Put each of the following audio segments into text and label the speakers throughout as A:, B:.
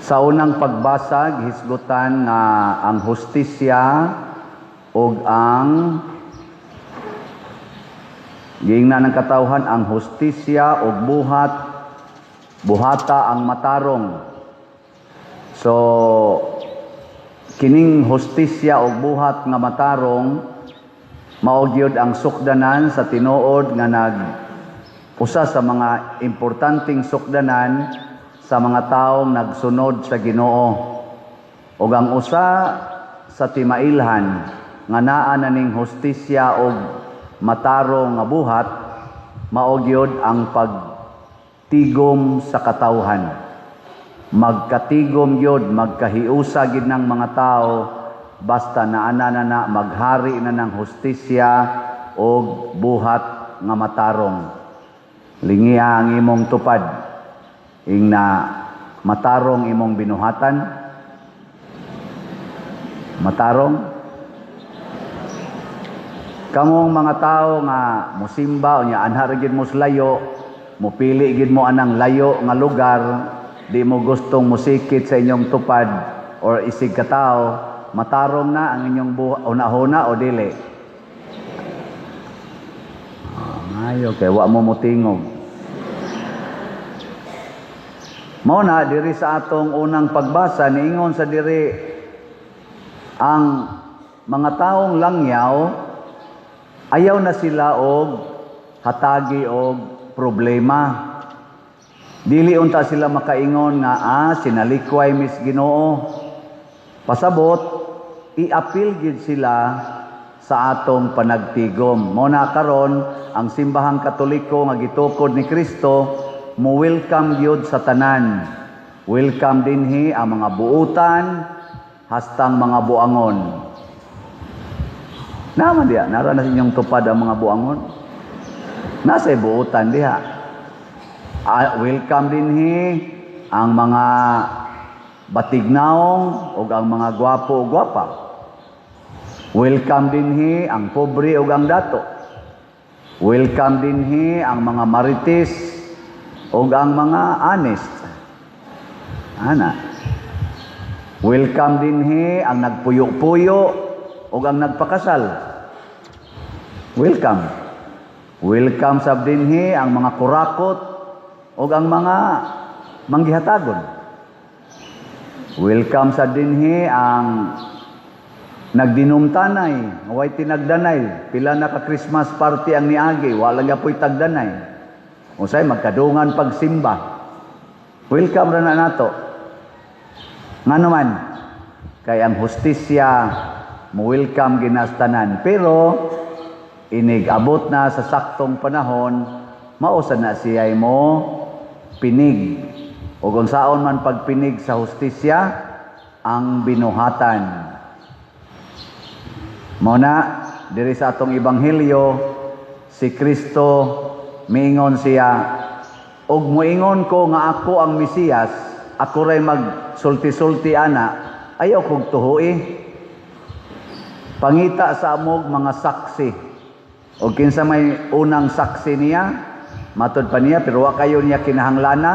A: Sa unang pagbasag, hisgutan nga ang hustisya ug ang giingnan ng katawhan ang hustisya ug buhata ang matarong. So kining hustisya ug buhat nga matarong mao gyud ang sukdanan sa tinuod nga usa sa mga importanteng sukdanan sa mga taong nagsunod sa Ginoo. Ug ang usa sa timailhan nga naa na ning hustisya ug matarong nga buhat mao gyud ang pagtigom sa katawhan. Magkatigom gyud, magkahiusa gid ng mga tao basta naana na maghari na ng hustisya ug buhat nga matarong. Lingiha ang imong tupad ingna matarong imong binuhatan. Matarong kamong mga tao nga mosimba unya anha gid mo layo, mopili gid mo anang layo nga lugar, di mo gustong musikit sa inyong tupad or isig ka tao, matarong na ang inyong una-huna o dili. Mayo kay wa mo motingog. Mao na diri sa atong unang pagbasa niingon sa diri ang mga taong langyaw ayaw na sila og hatagi og problema. Dili unta sila makaingon nga sinalikway mis Ginoo. Pasabot i-appeal gid sila sa atong panagtigom. Mao na karon ang simbahang Katoliko nga gitukod ni Kristo mo welcome gyud sa tanan. Welcome dinhi ang mga buutan hastang mga buangon. Naman diha, nara na inyong tupad ang mga buangon. Nasa buutan diha. Welcome dinhi ang mga batignaong ug ang mga gwapo ug gwapa. Welcome dinhi ang pobre ug ang dato. Welcome dinhi ang mga marites ug ang mga honest. Ana. Welcome dinhi ang nagpuyo-puyo ug ang nagpakasal. Welcome. Welcome sab dinhi ang mga kurakot ug ang mga manggihatagon. Welcome sa dinhi ang nagdinumtanay, way tinagdanay, pila na ka Christmas party ang niagi, wala gyud tagdanay. Usay magkadungan pagsimba. Welcome ra na nato. Ngano man kay ang hustisya mo welcome ginastanan, pero inig abot na sa saktong panahon mausa na siya'y mo pinig. O kung saon man pagpinig sa hustisya ang binuhatan. Muna diri sa atong ebanghelyo si Kristo miingon siya, og moingon ko nga ako ang Mesiyas, ako ray magsulti-sulti ana, ayaw kog tuhoy. Pangita sa amog mga saksi. O kinsa may unang saksi niya, matod pa niya, pero wa kayo niya kinahanglana.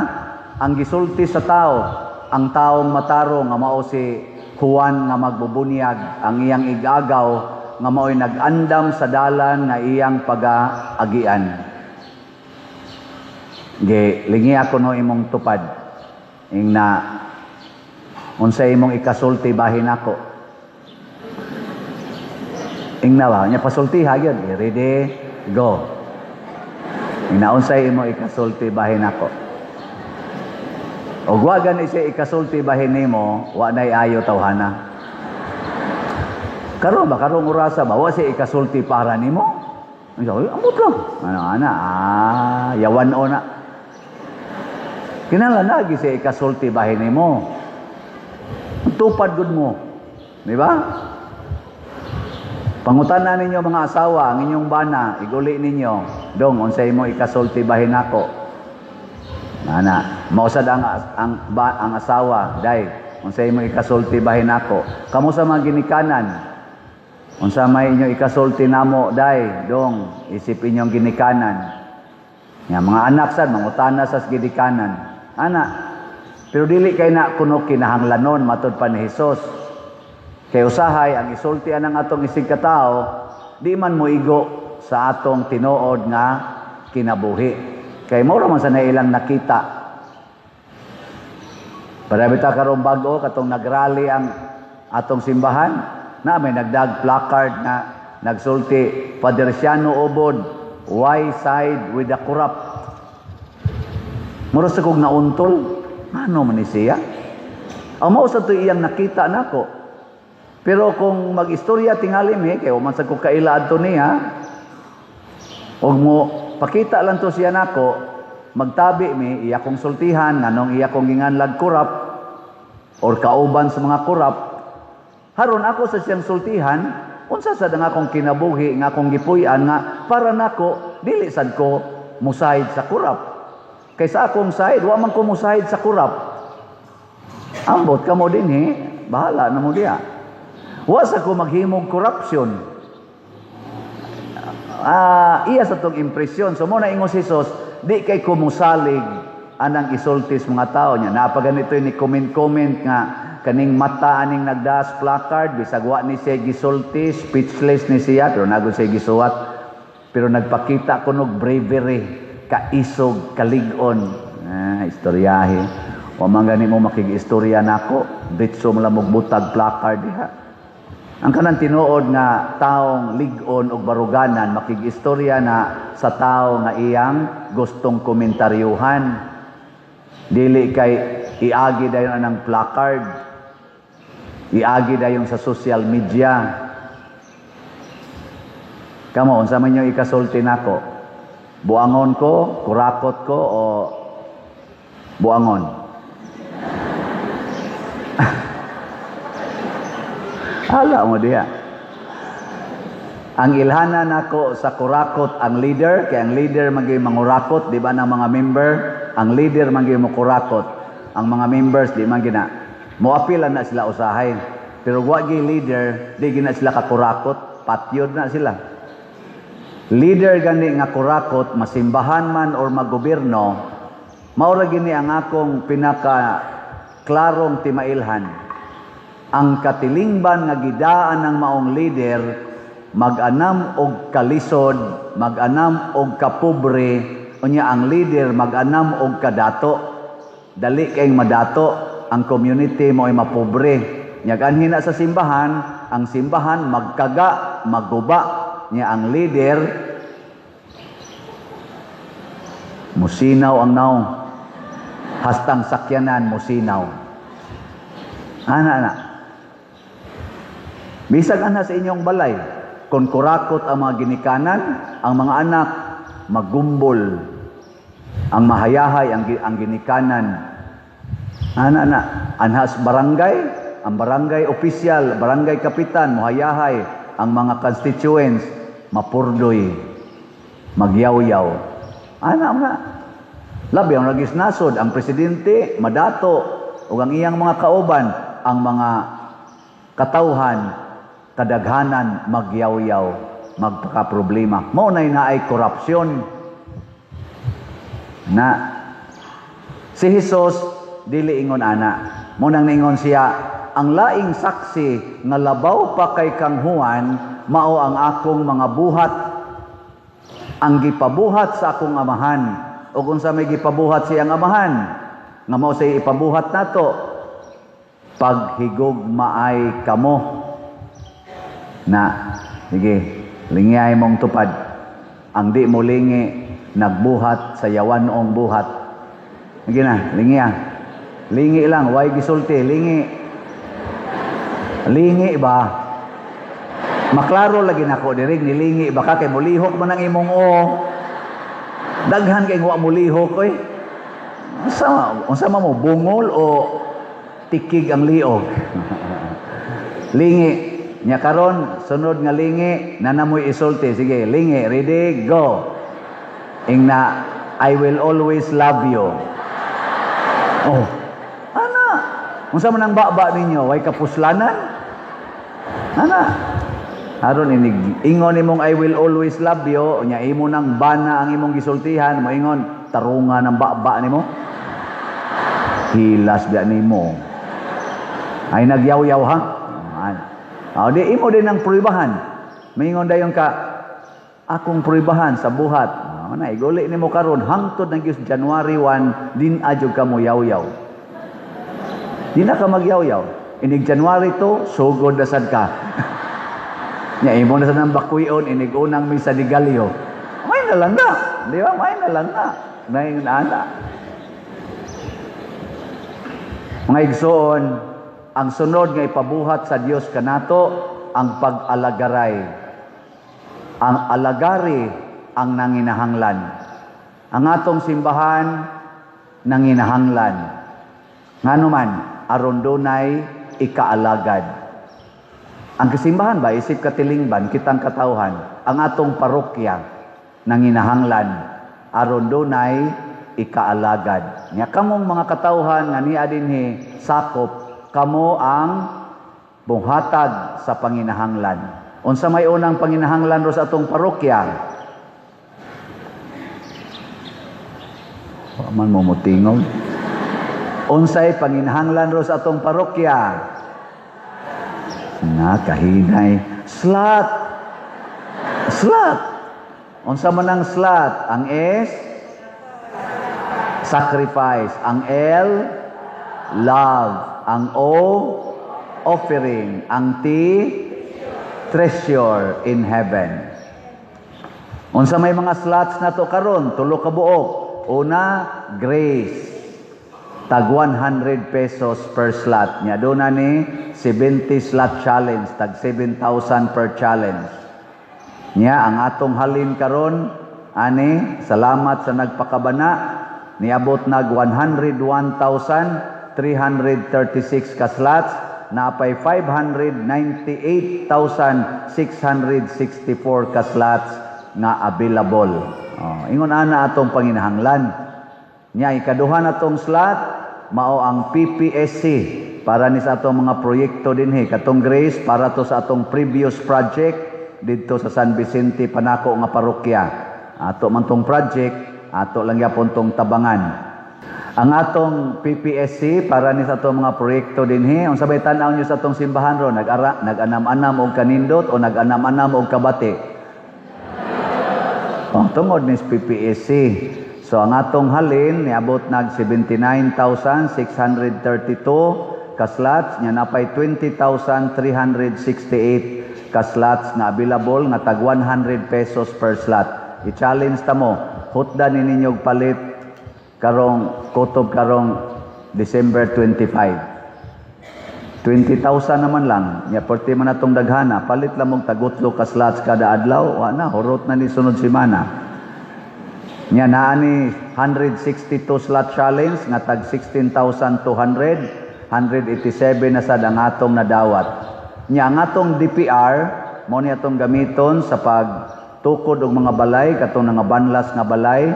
A: Ang gisulti sa tao, ang taong matarong nga mao si Juan nga magbubunyag, ang iyang igagaw nga mao'y nag-andam sa dalan nga iyang pag-aagian. Lingi ako no imong tupad. Ingna unsay imong ikasulti bahin ako. Ingna ba nya pasultiha gyud. Ready, go. Ingna unsay imong ikasulti bahin ako. O wa gani siya ikasulti bahin nimo, wa nay ayo tawhana. Karon ba karong orasa ba wa siya ikasulti para nimo? Amot lang. Ana yawan ona. Kinahanglan lagi siya ikasulti bahin nimo. Tupad gud mo. Di ba? Pangutanan ninyo mga asawa, ang inyong bana, iguli ninyo, dong unsay mo ikasulti bahin ako. Ana, mausad ang asawa, day, unsay mo ikasulti bahin ako. Kamo sa mga ginikanan, unsa may inyo ikasulti namo, day, dong, isip inyong ginikanan. Nga mga anak sad, mangutana sa ginikanan. Ana, Pero dili kay na kuno kinahanglanon matud pa ni Hesus. Kay usahay ang isultian ng atong isig katao, di man mo igo sa atong tinuod nga kinabuhi. Kay mao man sa nailang nakita. Para bita karon bag-o katong nagrally ang atong simbahan, na may nagdag placard na nagsulti, Paderciano Ubod, why side with the corrupt? Mura sa kong nauntol, ano man ni siya? Ang mao sa to iyang nakita nako. Pero kung mag-istorya tingali mi, kaya man sa ko kaila adto niya, og mo pakita lang to siya nako, magtabi mi, iya kong sultihan, nganong iya kong ginganlag kurap, or kauban sa mga kurap, haron ako sa siyang sultihan, unsa sad nga akong kinabuhi, nga akong gipuy-an, nga para nako, dili sad ko musahid sa kurap. Kaysa akong side, wa man ko musahid sa kurap. Ambot ka mo din bahala na mo diya. Wa sa ko maghimog corruption. Iya sa tong impresyon. So mo na ingos Hesus, di kay kumusalig anang isultis mga tao niya. Napaganito ni comment nga kaning mata aning nagdas placard, bisag wa ni siya gisulti, speechless ni siya, pero nagod siya gisuwat. Pero nagpakita kunog bravery, kaisog, kalig-on. Istoryahe. Wa man gani mo makig-istorya nako, bitso mo lang butag placard diha. Ang kanang tinuod nga taong lig-on og baruganan makig-istorya na sa tao nga iyang gustong komentaryuhan. Dili kay iagi dayon anang placard. Iagi dayon sa social media. Kamo unsa man yung ikasulti nako? Buangon ko, kurakot ko, o buangon? Hala mo diya. Ang ilhana nako sa kurakot ang leader, kaya ang leader maging mangurakot, di ba ng mga member? Ang leader maging mo kurakot. Ang mga members, di man gina. Muapilan na sila usahay. Pero wagi leader, di gina sila kakurakot, patyod na sila. Leader gani nga kurakot, masimbahan man or magobyerno, maura gini ang akong pinaka klarong timailhan. Ang katilingban nga gidaan ng maong leader, mag-anam og kalisod, mag-anam og kapobre, unya ang leader mag-anam og kadato. Dali kayong madato, ang community mo ay mapobre. Nyaganhin na sa simbahan, ang simbahan magkaga, magguba, niya ang leader musinaw ang naong hastang sakyanan musinaw ana bisag ana sa inyong balay kung kurakot ang mga ginikanan ang mga anak magumbol ang mahayahay ang ginikanan ana anhas barangay ang barangay opisyal barangay kapitan mahayahay ang mga constituents mapurdoy, magyaw-yaw. Ana. Labi ang nagisnasod, ang presidente, madato, o ang iyang mga kauban, ang mga katauhan, kadaghanan, magyaw-yaw, magpakaproblema. Maunay na ay korupsyon. Na, si Hesus, dili ingon ana. Munang naingon siya, ang laing saksi nga labaw pa kay kang Juan, mao ang akong mga buhat ang gipabuhat sa akong amahan o kung sa may gipabuhat siyang amahan nga mao say ipabuhat nato paghigugmaay kamo na sige lingay mong tupad ang di mo lingi nagbuhat sa yawanong buhat sige na lingi lang way gisulti lingi ba maklaro lagi nako diri nilingi baka kay mulihok man ang imong daghan kay wa mulihok oy unsa mo bungol o tikig ang liog lingi nya karon sunod nga lingi nanamoy isulti sige lingi ready go ingna I will always love you ana unsa man ang baba ninyo way kapuslanan ana aron ingon imong I will always love you, nya imo nang bana ang imong gisultihan, moingon tarungan ng baba nimo. Hilas biya nimo. Ay nagyaw-yaw ha. Di imo din ang pruibahan. Maingon dayon ka, akong pruibahan sa buhat. Iguli nimo karon hangtod ng January 1 din adyo ka mo yaw-yaw. Di na ka magyaw-yaw. Inig January 2, sugod na sad ka. Nya imo na sa nang bakuyon, inig unang misa di Galio. May na lang na. Di ba? May na lang na. May na. Mga igsoon, ang sunod nga ipabuhat sa Dios kanato ang pag-alagaray. Ang alagari ang nanginahanglan. Ang atong simbahan nanginahanglan. Nganuman aron dunay ikaalagad. Ang kasimbahan ba isip katilingban kitang katawhan, ang atong parokya nanginahanglan aron dunay ikaalagad. Nya kamong mga katawhan nga niya dinhi sakop kamo ang buhatag sa panginahanglan. Unsa may unang panginahanglan ro sa atong parokya? Wa man mo mutingog. Unsay panginahanglan ro sa atong parokya? Kahinay. Slot. Unsa man ang slot? Ang S? Sacrifice. Ang L? Love. Ang O? Offering. Ang T? Treasure in heaven. Unsa may mga slots na to karon? Tulo ka buok. Una, grace. Tag 100 pesos per slot. Nya doon na ni 70 slot challenge. Tag 7,000 per challenge. Nya ang atong halin karon ani salamat sa nagpakabana niabot nag 101,336 ka slots napay 598,664 ka slots nga available. Ingon ana atong panginahanglan. Nya ikaduha natong slot mao ang PPSC para ni sa atong mga proyekto dinhi katong grace para to sa atong previous project didto sa San Vicente Panako nga parokya. Ato man tong project, ato lang gyapon tong tabangan. Ang atong PPSC para ni sa atong mga proyekto dinhi, unsa bay tan-aw nyo sa atong simbahan ro nag-anam-anam og kanindot o nag-anam-anam og kabati? Tungod ni PPSC. So ang atong halin niabot nag 79,632 ka slots nya napay 20,368 ka slots nga available nga tag 100 pesos per slot. I-challenge ta mo, hutdan ni ninyog palit karong kutob karong December 25. 20,000 naman lang. Nya perti man atong daghana, palit lang mong tagutlo ka slots kada adlaw, wa na hurot na ni sunod semana. Nya naa ni 162 slot challenge nga tag 16,200, 187 na sad ang atong nadawat. Nya ang atong DPR mo ni atong gamiton sa pagtukod og mga balay katong nga banlas nga balay.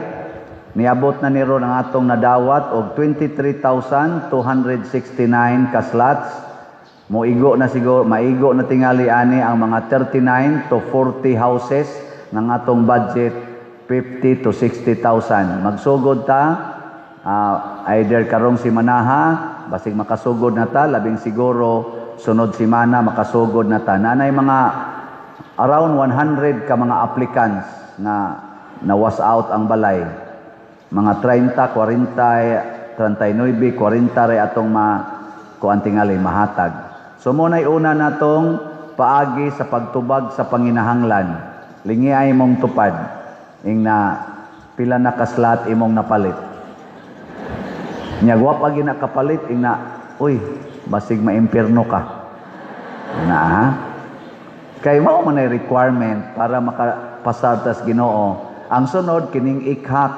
A: Niabot na niro ang atong nadawat og 23,269 ka slots. Maigo na tingali ani ang mga 39 to 40 houses ng atong budget 50 to 60,000. Magsugod ta, either karong simanaha, basig makasugod na ta, labing siguro sunod simana makasugod na ta. Nanay mga around 100 ka mga applicants na was out ang balay. Mga 30, 40, 39, 40 ray atong kuantingali mahatag. So muna'y una natong paagi sa pagtubag sa panginahanglan. Lingi ay mong tupad. Ing na pila na kaslat imong napalit. Nya wa pa ginakapalit ing na uy basig maimpierno ka. Na ha? Kay mao man ay requirement para makapasad tas Ginoo. Ang sunod kining ikhak.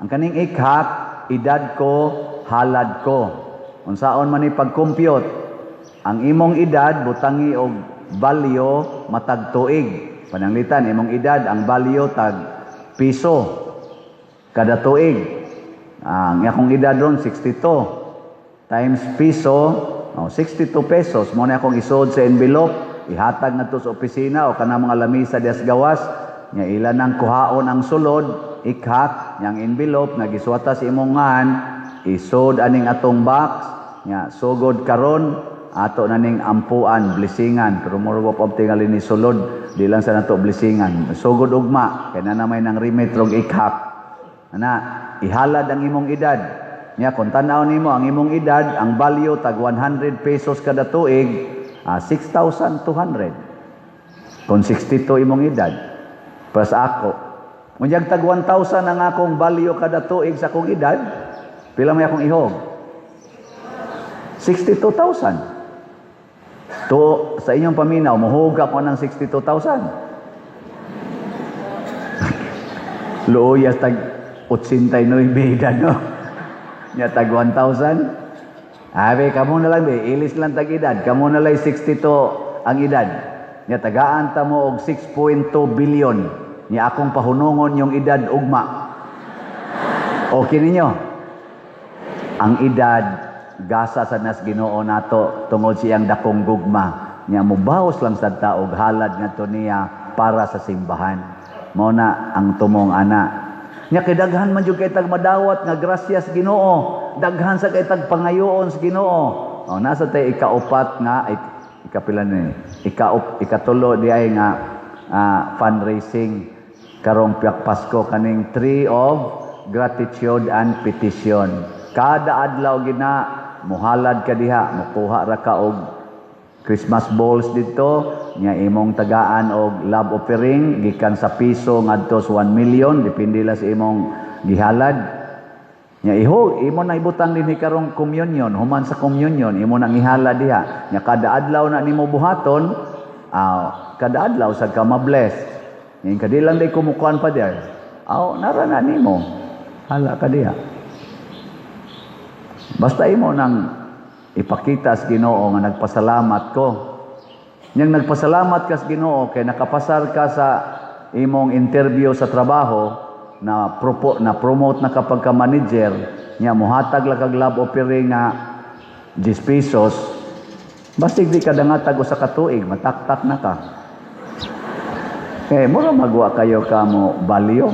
A: Ang kaning ikhak edad ko, halad ko. Unsaon man ni pag-compute? Ang imong edad butangi og balyo matag tuig. Pananglitan imong edad ang balyo tag piso kada tuig. Ang akong edad ron 62 times piso 62 pesos mo na akong isod sa envelope ihatag na to sa opisina o kana mga lamisa dias gawas nya ilan ang kuhaon ang sulod ikhak yang envelope nagiswata sa imong ngan isod aning atong box nya sugod karon ato na ning ampuan blessingan pero more of tingali ni sulod di lang sa nato blessingan sugod ugma kay na may nang remit rog ikhap ana ihalad ang imong edad nya kung tan-aw nimo ang imong edad ang value tag 100 pesos kada tuig 6,200 kung 62 imong edad plus ako unyag tag 1,000 ang akong value kada tuig sa akong edad pila may akong ihog 62,000 to sa inyong paminaw muhuga ko ng 62,000 luoyas tag 89 edad no nya tag 1,000 abi kamo na lang be ilis lang tag edad kamo na lang 62 ang edad nya tagaan ta mo og 6.2 billion nya akong pahunungon yung edad ugma okay ninyo ang edad gasa sa nas Ginoo nato tungod siyang dakong gugma nya mubawas lang sad ta og halad ngadto niya para sa simbahan mao na ang tumong ana nya kay daghan man jud kay tag madawat nga grasya sa Ginoo daghan sa kay tag pangayoon sa Ginoo nasa tay ikaupat nga ikapila ni ikatulo di ay nga fundraising karong piyak Pasko kaning Tree of Gratitude and Petition kada adlaw gina muhalad ka diha mukuha ra ka og Christmas balls dito nya imong tagaan og love offering gikan sa piso ngadto sa 1 million depende la sa imong gihalad nya imo na ibutang dinhi karong communion human sa communion imo nang ihalad diha nya kada adlaw na nimo buhaton kada adlaw sa ka ma-bless nya kadilang day kumukuan pa diha nara na nimo hala ka diha basta imo nang ipakita sa Ginoo nga nagpasalamat ko. Yang nagpasalamat ka sa Ginoo kay nakapasar ka sa imong interview sa trabaho na promote na kapag ka manager nya muhatag lang kag love offering nga 10 pesos. Basig di ka dangatag usa ka tuig mataktak na ka. Kay mura magwa kayo kamo balyo.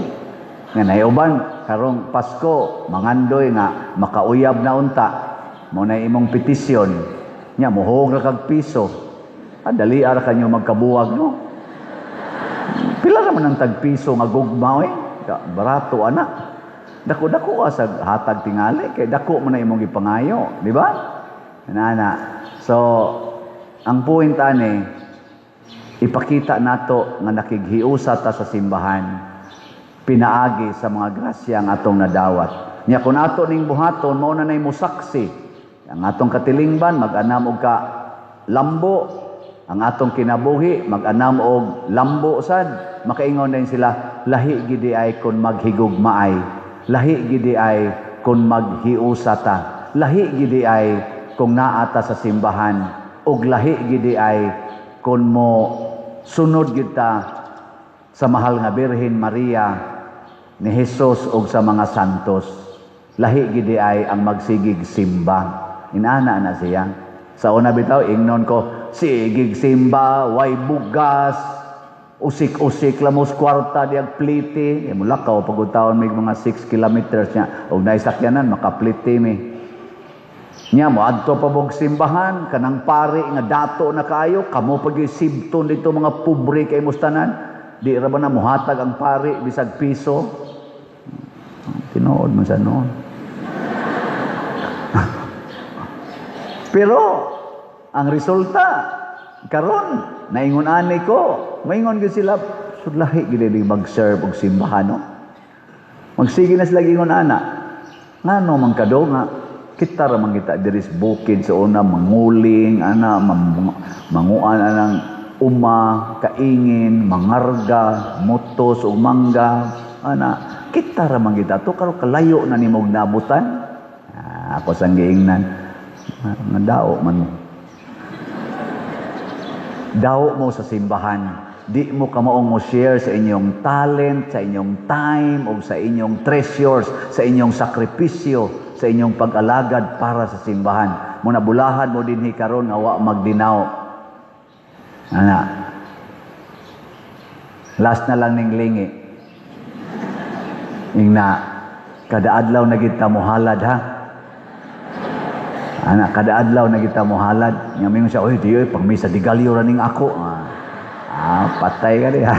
A: Nga naiuban karong Pasko mangandoy nga makauyab na unta mo na imong petisyon nya muhog ra kag piso dali ara kanyo magkabuwag no pila naman ang tag piso nga gugma barato ana dako sa hatag tingali kay dako man na imong gipangayo di ba ana so ang point ani ipakita nato nga nakighiusa ta sa simbahan pinaagi sa mga grasya ang atong nadawat. Nya kung ato ning buhaton mao na nay musaksi. Ang atong katilingban mag-anam og ka lambo, ang atong kinabuhi mag-anam og lambo sad. Makaingon din sila lahi gidi ay kun maghigugmaay, lahi gidi ay kun maghiusata, lahi gidi ay kung naata sa simbahan, ug lahi gidi ay kun mo sunod kita sa mahal nga Birhen Maria ni Jesus ug sa mga santos lahi gidi ay ang magsigig simba inana na siya sa una bitaw ingnon ko sigig simba way bugas usik-usik lamos kwarta diag pliti mulakaw pagutaon may mga 6 kilometers nya ug naisakyanan makapliti mi nya mo adto pa bog simbahan kanang pari nga dato na kayo kamo pagisibton dito mga pobre kay mustanan di ra ba na muhatag ang pari bisag piso tinuod man sa noon pero ang resulta karon naingon ani ko maingon gyud sila sudlahi gid mag-serve og simbahan no magsige na sila gingon ana ngano man kado nga kita ra man kita diri sa bukid sa una manguling ana manguan anang uma kaingin mangarga mutos ug mangga ana kita ra man kita to karo kalayo na nimo nabutan ako sang giingnan nga dao man mo dao mo sa simbahan di mo kamaong mo share sa inyong talent sa inyong time o sa inyong treasures sa inyong sakripisyo sa inyong pag-alagad para sa simbahan mo nabulahan mo dinhi karon nga wa magdinaw ana last na lang ning lingi ingna kada adlaw na gid ta mohalad ha Anak, kada adlaw na kita mo halad. Nga mingon siya, oy, di, pag misa, di galyo raning ako. Patay ka diya.